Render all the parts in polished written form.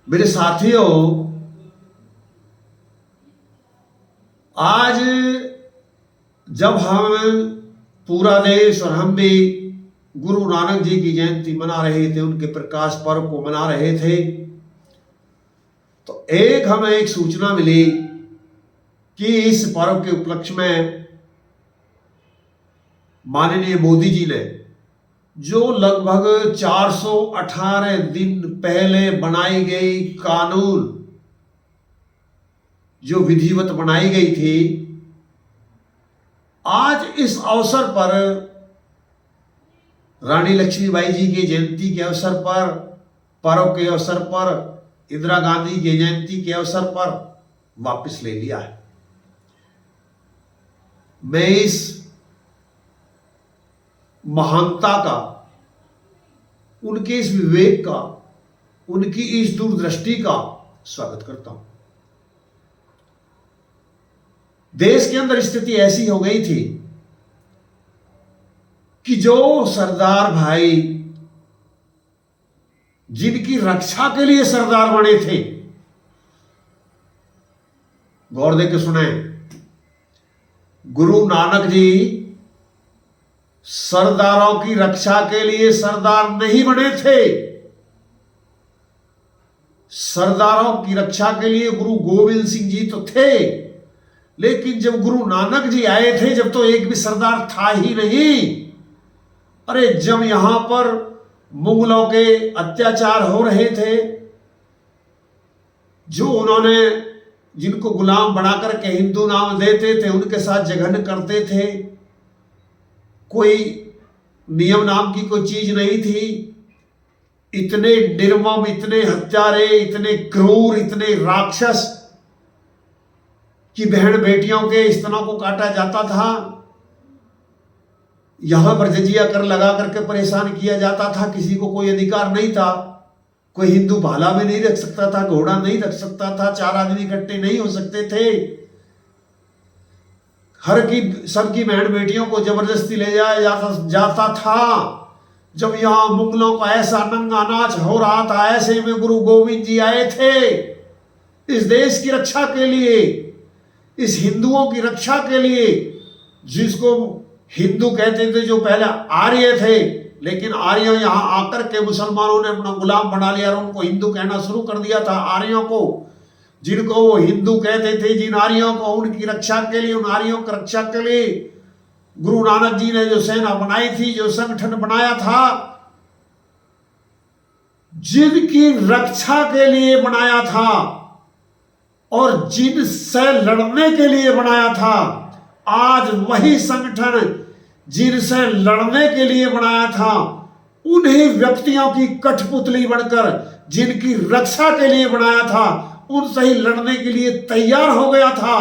मेरे साथियों, आज जब हम पूरा देश और हम भी गुरु नानक जी की जयंती मना रहे थे, उनके प्रकाश पर्व को मना रहे थे, तो हमें एक सूचना मिली कि इस पर्व के उपलक्ष्य में माननीय मोदी जी ने जो लगभग 418 दिन पहले बनाई गई कानून, जो विधिवत बनाई गई थी, आज इस अवसर पर रानी लक्ष्मीबाई जी की जयंती के अवसर पर, पर्व के अवसर पर, इंदिरा गांधी की जयंती के अवसर पर वापस ले लिया है। मैं इस महानता का, उनके इस विवेक का, उनकी इस दूरदृष्टि का स्वागत करता हूं। देश के अंदर स्थिति ऐसी हो गई थी कि जो सरदार भाई जिनकी रक्षा के लिए सरदार बने थे, गौर दे के सुने, गुरु नानक जी सरदारों की रक्षा के लिए सरदार नहीं बने थे। सरदारों की रक्षा के लिए गुरु गोविंद सिंह जी तो थे, लेकिन जब गुरु नानक जी आए थे, जब तो एक भी सरदार था ही नहीं। अरे जब यहां पर मुगलों के अत्याचार हो रहे थे, जो उन्होंने जिनको गुलाम बनाकर के हिंदू नाम देते थे, उनके साथ जघन्य करते थे, कोई नियम नाम की कोई चीज नहीं थी। इतने निर्मम, इतने हत्यारे, इतने क्रूर, इतने राक्षस कि बहन बेटियों के स्तनों को काटा जाता था। यहां पर जजिया कर लगा करके परेशान किया जाता था। किसी को कोई अधिकार नहीं था। कोई हिंदू भाला में नहीं रख सकता था, घोड़ा नहीं रख सकता था, 4 आदमी इकट्ठे नहीं हो सकते थे। हर की सबकी बहन बेटियों को जबरदस्ती ले जाया जाता था। जब यहां मुगलों का ऐसा नंगा नाच हो रहा था, ऐसे में गुरु गोविंद जी आए थे इस देश की रक्षा के लिए, इस हिंदुओं की रक्षा के लिए, जिसको हिंदू कहते थे, जो पहले आर्य थे, लेकिन आर्यों यहां आकर के मुसलमानों ने अपना गुलाम बना लिया और उनको हिंदू कहना शुरू कर दिया था। आर्यों को, जिनको वो हिंदू कहते थे, जिन आर्यों को, उनकी रक्षा के लिए, उन आर्यों की रक्षा के लिए गुरु नानक जी ने जो सेना बनाई थी, जो संगठन बनाया था, जिनकी रक्षा के लिए बनाया था और जिनसे लड़ने के लिए बनाया था, आज वही संगठन जिनसे लड़ने के लिए बनाया था, उन्हीं व्यक्तियों की कठपुतली बनकर जिनकी रक्षा के लिए बनाया था, उनसे ही लड़ने के लिए तैयार हो गया था।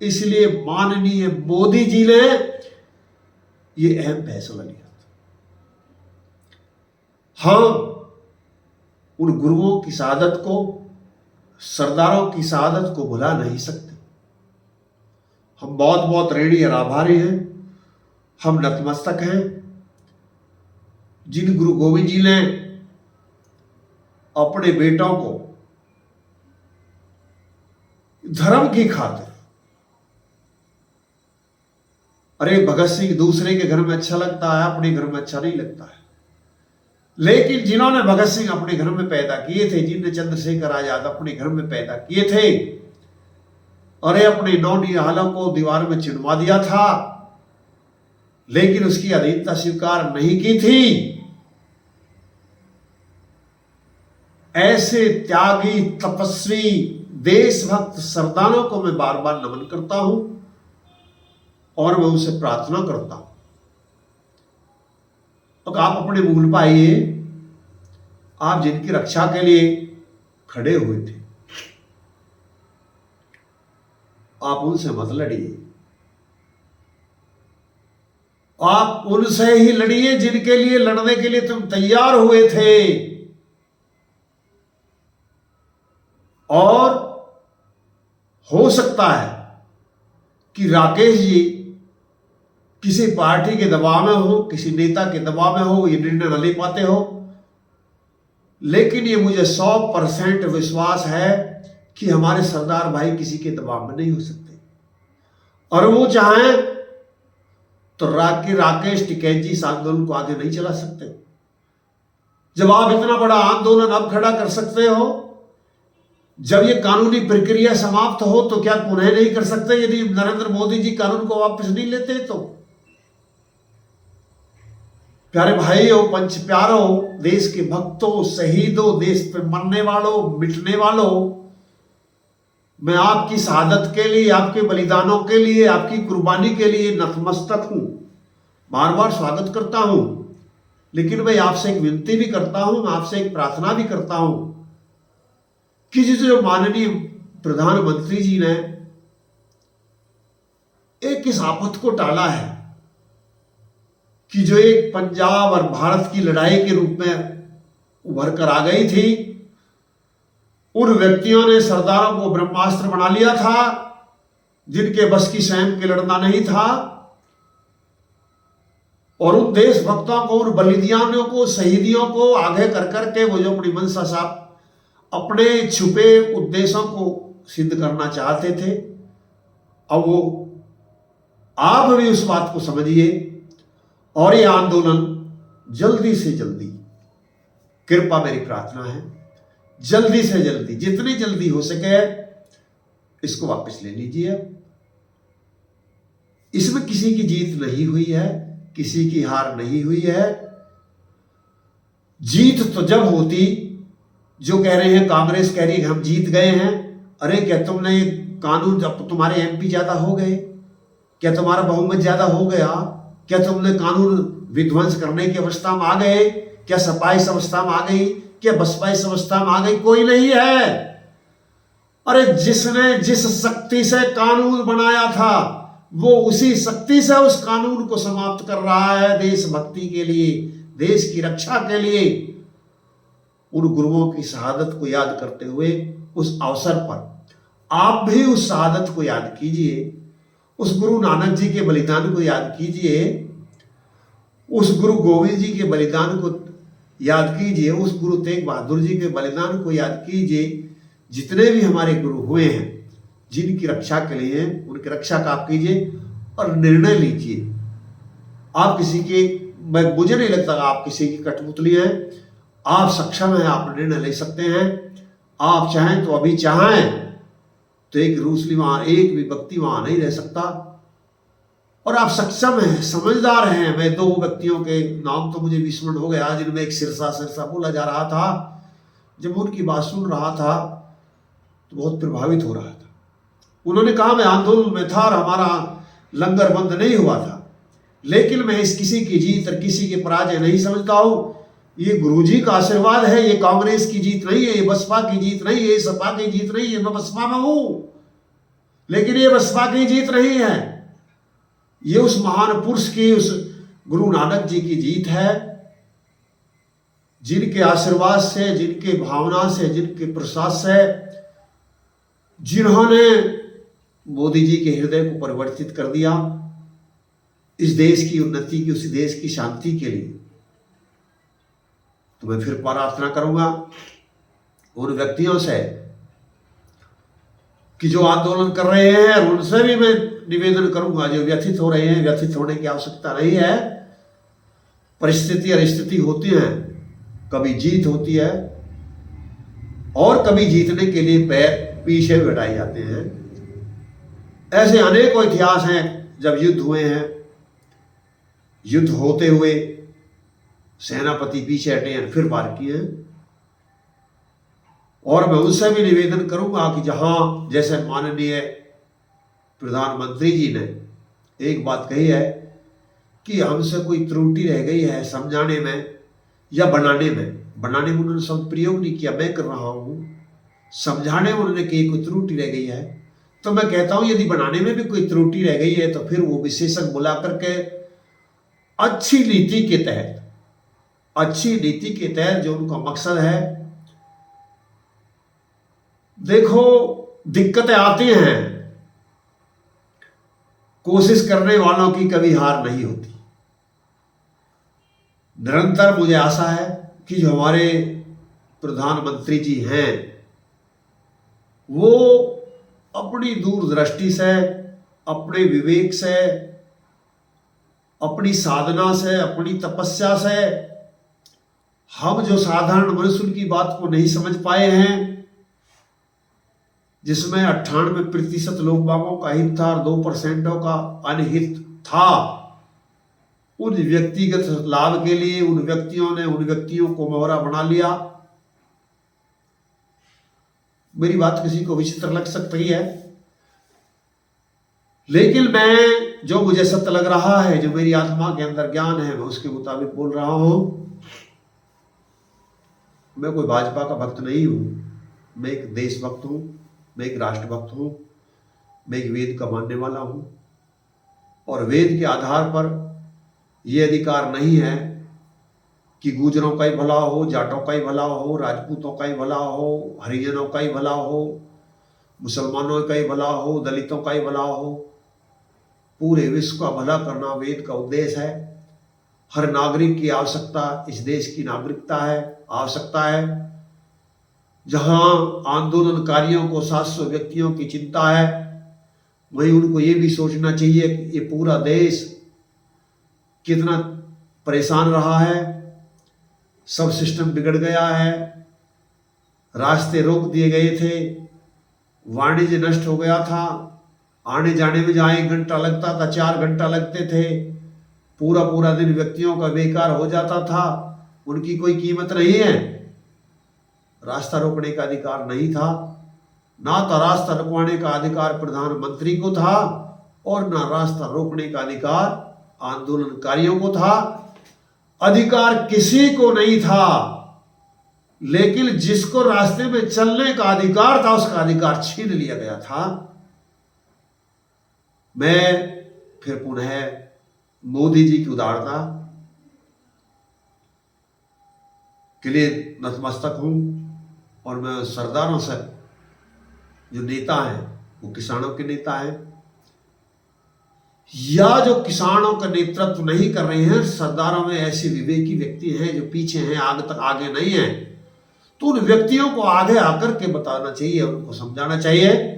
इसलिए माननीय मोदी जी ने यह अहम फैसला लिया था। हम उन गुरुओं की शहादत को, सरदारों की शहादत को भुला नहीं सकते। हम बहुत बहुत ऋणी और आभारी हैं। हम नतमस्तक हैं जिन गुरु गोविंद जी ने अपने बेटों को धर्म की खातिर, अरे भगत सिंह दूसरे के घर में अच्छा लगता है, अपने घर में अच्छा नहीं लगता है, लेकिन जिन्होंने भगत सिंह अपने घर में पैदा किए थे, जिनने चंद्रशेखर आजाद अपने घर में पैदा किए थे, अरे अपने 9 निहालों को दीवार में चिनवा दिया था, लेकिन उसकी अधीनता स्वीकार नहीं की थी। ऐसे त्यागी, तपस्वी, देशभक्त सरदारों को मैं बार बार नमन करता हूं और मैं उनसे प्रार्थना करता हूं। तो आप अपने मूल पाइए, आप जिनकी रक्षा के लिए खड़े हुए थे, आप उनसे मत लड़िए। आप उनसे ही लड़िए जिनके लिए लड़ने के लिए तुम तैयार हुए थे। और हो सकता है कि राकेश जी किसी पार्टी के दबाव में हो, किसी नेता के दबाव में हो, ये निर्णय न ले पाते हो, लेकिन ये मुझे 100% विश्वास है कि हमारे सरदार भाई किसी के दबाव में नहीं हो सकते, और वो चाहें तो राकेश टिकैत जी इस आंदोलन को आगे नहीं चला सकते। जब आप इतना बड़ा आंदोलन अब खड़ा कर सकते हो, जब ये कानूनी प्रक्रिया समाप्त हो, तो क्या पुनः नहीं कर सकते यदि नरेंद्र मोदी जी कानून को वापस नहीं लेते तो? प्यारे भाइयों, पंच प्यारों, देश के भक्तों, शहीदों, देश पे मरने वालों, मिटने वालों, मैं आपकी शहादत के लिए, आपके बलिदानों के लिए, आपकी कुर्बानी के लिए नतमस्तक हूं, बार बार स्वागत करता हूं। लेकिन मैं आपसे एक विनती भी करता हूं, मैं आपसे एक प्रार्थना भी करता हूं कि जो माननीय प्रधानमंत्री जी ने एक इस आफत को टाला है कि जो एक पंजाब और भारत की लड़ाई के रूप में उभर कर आ गई थी, उन व्यक्तियों ने सरदारों को ब्रह्मास्त्र बना लिया था जिनके बस की स्वयं के लड़ना नहीं था, और उन देशभक्तों को, उन बलिदानियों को, शहीदियों को आगे कर करके वो जो अपनी मंशा साहब अपने छुपे उद्देश्यों को सिद्ध करना चाहते थे, अब वो आप भी उस बात को समझिए और ये आंदोलन जल्दी से जल्दी, कृपा मेरी प्रार्थना है, जल्दी से जल्दी, जितनी जल्दी हो सके इसको वापस ले लीजिए। इसमें किसी की जीत नहीं हुई है, किसी की हार नहीं हुई है। जीत तो जब होती, जो कह रहे हैं, कांग्रेस कह रही है हम जीत गए हैं, अरे क्या तुमने ये कानून, जब तुम्हारे एमपी ज्यादा हो गए, क्या तुम्हारा बहुमत ज्यादा हो गया, क्या तुमने कानून विध्वंस करने की अवस्था में आ गए, क्या सपा इस अवस्था में आ गई, क्या बसपा इस अवस्था में आ गई? कोई नहीं है। अरे जिसने जिस शक्ति से कानून बनाया था वो उसी शक्ति से उस कानून को समाप्त कर रहा है, देशभक्ति के लिए, देश की रक्षा के लिए। उन गुरुओं की शहादत को याद करते हुए उस अवसर पर आप भी उस शहादत को याद कीजिए, उस गुरु नानक जी के बलिदान को याद कीजिए, उस गुरु गोविंद जी के बलिदान को याद कीजिए, उस गुरु तेग बहादुर जी के बलिदान को याद कीजिए। जितने भी हमारे गुरु हुए हैं, जिनकी रक्षा के लिए, उनकी रक्षा का आप कीजिए और निर्णय लीजिए। आप किसी के, मुझे नहीं लगता आप किसी की कठपुतली हैं, आप सक्षम हैं, आप निर्णय ले सकते हैं। आप चाहें तो अभी चाहें तो एक रूसली वहां, एक भी व्यक्ति वहां नहीं रह सकता, और आप सक्षम हैं, समझदार हैं। मैं 2 व्यक्तियों के नाम तो मुझे विस्मरण हो गया, जिनमें एक सिरसा बोला जा रहा था। जब उनकी बात सुन रहा था तो बहुत प्रभावित हो रहा था। उन्होंने कहा मैं आंदोलन में था और हमारा लंगर बंद नहीं हुआ था, लेकिन मैं इस किसी की जीत और किसी के पराजय नहीं समझता हूं। ये गुरुजी का आशीर्वाद है, ये कांग्रेस की जीत नहीं है, ये बसपा की जीत नहीं है, ये सपा की जीत नहीं है। मैं बसपा में हूं, लेकिन ये बसपा की जीत नहीं है, ये उस महान पुरुष की, उस गुरु नानक जी की जीत है, जिनके आशीर्वाद से, जिनके भावना से, जिनके प्रसाद से, जिन्होंने मोदी जी के हृदय को परिवर्तित कर दिया इस देश की उन्नति की, उस देश की शांति के लिए। तो मैं फिर प्रार्थना करूंगा उन व्यक्तियों से कि जो आंदोलन कर रहे हैं, उनसे भी मैं निवेदन करूंगा, जो व्यथित हो रहे हैं, व्यथित होने की आवश्यकता नहीं है। परिस्थिति और स्थिति होती है, कभी जीत होती है और कभी जीतने के लिए पैर पीछे भी हटाए जाते हैं। ऐसे अनेकों इतिहास हैं जब युद्ध हुए हैं, युद्ध होते हुए सेनापति पीछे हटे हैं, फिर पार किए हैं। और मैं उनसे भी निवेदन करूंगा कि जहां, जैसे माननीय प्रधानमंत्री जी ने एक बात कही है कि हमसे कोई त्रुटि रह गई है समझाने में या बनाने में उन्होंने शब्द प्रयोग नहीं किया, मैं कर रहा हूं, समझाने में उन्होंने कही कोई त्रुटि रह गई है, तो मैं कहता हूं यदि बनाने में भी कोई त्रुटि रह गई है तो फिर वो विशेषज्ञ बुला करके अच्छी नीति के तहत जो उनका मकसद है। देखो, दिक्कतें आती हैं, कोशिश करने वालों की कभी हार नहीं होती। निरंतर मुझे आशा है कि जो हमारे प्रधानमंत्री जी हैं, वो अपनी दूरदृष्टि से, अपने विवेक से, अपनी साधना से, अपनी तपस्या से हम जो साधारण मनुष्य उनकी बात को नहीं समझ पाए हैं, जिसमें 98% लोग बागों का हित था और 2% का अनहित था, उन व्यक्तिगत लाभ के लिए उन व्यक्तियों को मोहरा बना लिया। मेरी बात किसी को विचित्र लग सकती है, लेकिन मैं जो मुझे सत्य लग रहा है, जो मेरी आत्मा के अंदर ज्ञान है, मैं उसके मुताबिक बोल रहा हूं। मैं कोई भाजपा का भक्त नहीं हूं, मैं एक देशभक्त हूं, मैं एक राष्ट्रभक्त हूं, मैं एक वेद का मानने वाला हूं। और वेद के आधार पर यह अधिकार नहीं है कि गुजरों का ही भला हो, जाटों का ही भला हो, राजपूतों का ही भला हो, हरिजनों का ही भला हो, मुसलमानों का ही भला हो, दलितों का ही भला हो। पूरे विश्व का भला करना वेद का उद्देश्य है। हर नागरिक की आवश्यकता इस देश की नागरिकता है, आवश्यकता है। जहां आंदोलनकारियों को 700 व्यक्तियों की चिंता है, वहीं उनको ये भी सोचना चाहिए कि ये पूरा देश कितना परेशान रहा है, सब सिस्टम बिगड़ गया है, रास्ते रोक दिए गए थे, वाणिज्य नष्ट हो गया था, आने जाने में जहाँ 1 घंटा लगता था 4 घंटा लगते थे, पूरा दिन व्यक्तियों का बेकार हो जाता था, उनकी कोई कीमत नहीं है। रास्ता रोकने का अधिकार नहीं था, ना तो रास्ता रुकवाने का अधिकार प्रधानमंत्री को था और ना रास्ता रोकने का अधिकार आंदोलनकारियों को था। अधिकार किसी को नहीं था, लेकिन जिसको रास्ते में चलने का अधिकार था उसका अधिकार छीन लिया गया था। मैं फिर पुनः मोदी जी की उदारता के लिए नतमस्तक हूं, और मैं सरदारों से, जो नेता हैं वो किसानों के नेता हैं, या जो किसानों का नेतृत्व नहीं कर रहे हैं, सरदारों में ऐसे विवेकी व्यक्ति हैं जो पीछे हैं, आगे नहीं हैं, तो उन व्यक्तियों को आगे आकर के बताना चाहिए, उनको समझाना चाहिए।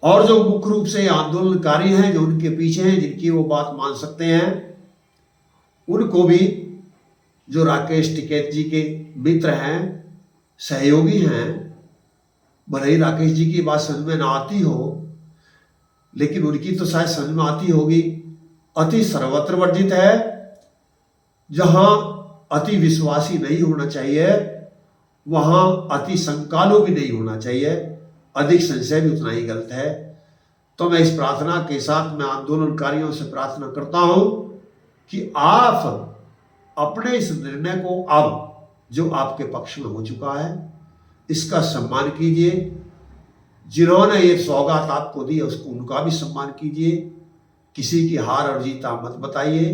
और जो मुख्य रूप से आंदोलनकारी हैं, जो उनके पीछे हैं, जिनकी वो बात मान सकते हैं, उनको भी, जो राकेश टिकैत जी के मित्र हैं, सहयोगी हैं, भले ही राकेश जी की बात समझ में ना आती हो, लेकिन उनकी तो शायद समझ में आती होगी। अति सर्वत्र वर्जित है, जहां अति विश्वासी नहीं होना चाहिए, वहां अति संकालु भी नहीं होना चाहिए, अधिक संशय भी उतना ही गलत है। तो मैं इस प्रार्थना के साथ मैं आंदोलनकारियों से प्रार्थना करता हूं कि आप अपने इस निर्णय को, अब जो आपके पक्ष में हो चुका है, इसका सम्मान कीजिए। जिन्होंने ये सौगात आपको दी उसको, उनका भी सम्मान कीजिए। किसी की हार और जीत मत बताइए।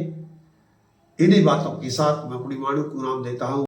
इन्हीं बातों के साथ मैं अपनी वाणी को नाम देता हूं।